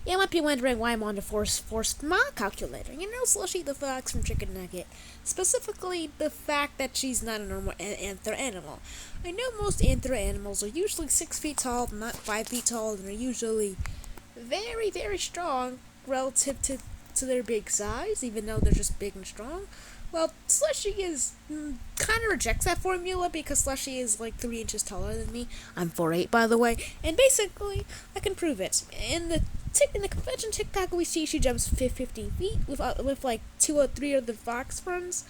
You might be wondering why I'm on the force mod calculator. You know Slushi the fox from Chikn Nugget. Specifically, the fact that she's not a normal anther animal. I know most anther animals are usually 6 feet tall, not 5 feet tall, and are usually very, very strong relative to their big size, even though they're just big and strong. Well, Slushi is kind of rejects that formula because Slushi is like 3 inches taller than me. I'm 4'8", by the way, and basically I can prove it. In the convention TikTok we see she jumps 50 feet with like 2 or 3 of the fox friends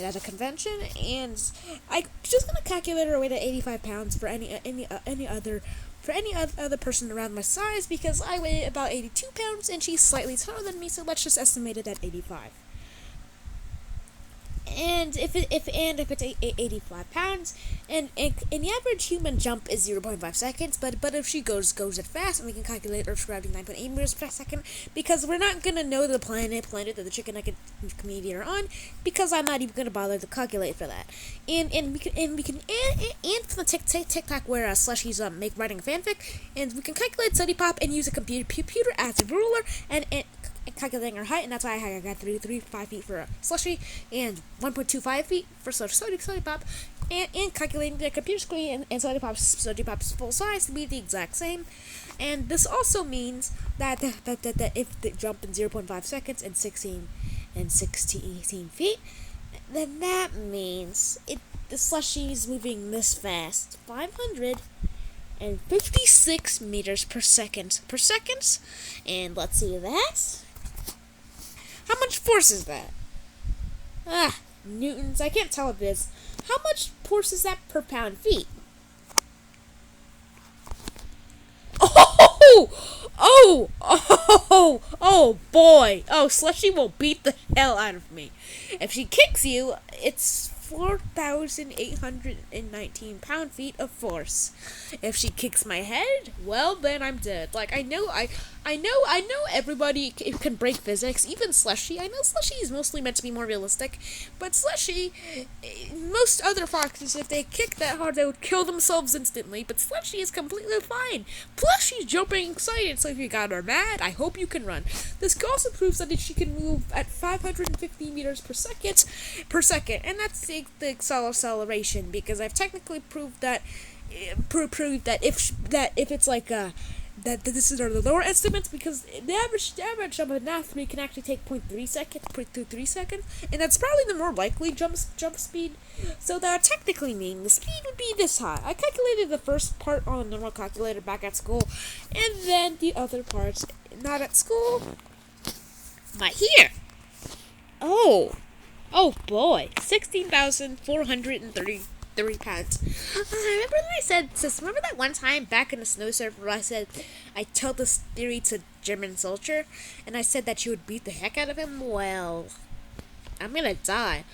at a convention, and I just gonna calculate her weight at 85 pounds for any other person around my size because I weigh about 82 pounds and she's slightly taller than me, so let's just estimate it at 85. And if it's 85 pounds, and the average human jump is 0.5 seconds, but if she goes it fast, and we can calculate Earth's gravity 9.8 meters per second, because we're not gonna know the planet that the Chikn Nugget community are on, because I'm not even gonna bother to calculate for that. And for the TikTok where Slushies writing a fanfic, and we can calculate study pop and use a computer as a ruler and calculating her height, and that's why I got 5 feet for Slushi and 1.25 feet for Study Pop, and calculating the computer screen and Study Pop's full size to be the exact same. And this also means that if they jump in 0.5 seconds and 16 feet, then that means the Slushie is moving this fast, 556 meters per second. And let's see that. How much force is that? Newtons. I can't tell if it is. How much force is that per pound feet? Oh boy. Oh, Slushie will beat the hell out of me. If she kicks you, it's 4,819 pound-feet of force. If she kicks my head, well, then I'm dead. Like, I know everybody can break physics, even Slushie. I know Slushie is mostly meant to be more realistic, but Slushie, most other foxes, if they kick that hard, they would kill themselves instantly, but Slushie is completely fine. Plus, she's jumping excited, so if you got her mad, I hope you can run. This also proves that she can move at 550 meters per second, and that's the acceleration, because I've technically proved that if it's like that this is the lower estimates, because the average jump of an athlete can actually take 0.3 seconds, and that's probably the more likely jump speed. So that technically means the speed would be this high. I calculated the first part on a normal calculator back at school, and then the other parts not at school, but here. Oh boy, 16,433 pounds. Remember that one time back in the snow surf where I told this theory to German soldier, and I said that you would beat the heck out of him? Well, I'm gonna die.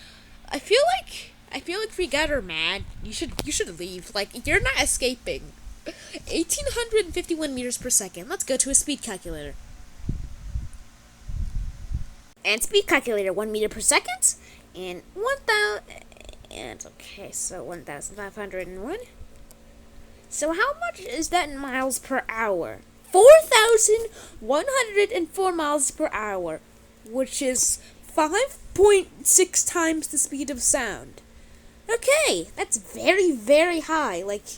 I feel like if we got her mad, you should leave. Like, you're not escaping. 1,851 meters per second. Let's go to a speed calculator. And speed calculator, 1 meter per second, and 1,000, and okay, so 1,501. So how much is that in miles per hour? 4,104 miles per hour, which is 5.6 times the speed of sound. Okay, that's very, very high. Like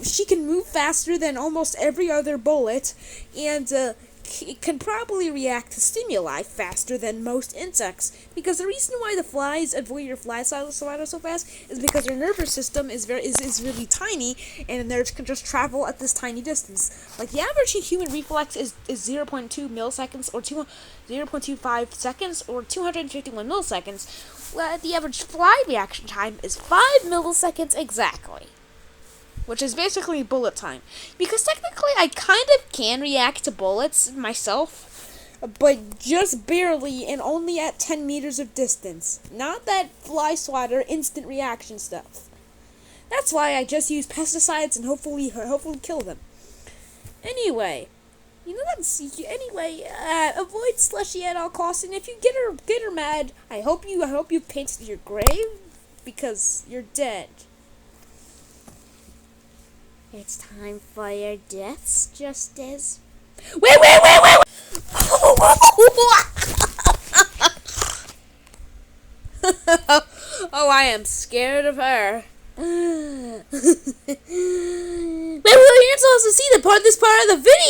she can move faster than almost every other bullet, and it can probably react to stimuli faster than most insects, because the reason why the flies avoid your fly slider so fast is because their nervous system is really tiny, and they can just travel at this tiny distance. Like, the average human reflex is 0.2 milliseconds or 0.25 seconds or 251 milliseconds. Well, the average fly reaction time is 5 milliseconds exactly, which is basically bullet time. Because technically I kind of can react to bullets myself, but just barely, and only at 10 meters of distance. Not that fly swatter instant reaction stuff. That's why I just use pesticides and hopefully kill them. Anyway, avoid Slushie at all costs, and if you get her mad, I hope you paint your grave, because you're dead. It's time for your deaths, Justice. Wait! I am scared of her. But we're here to also see this part of the video.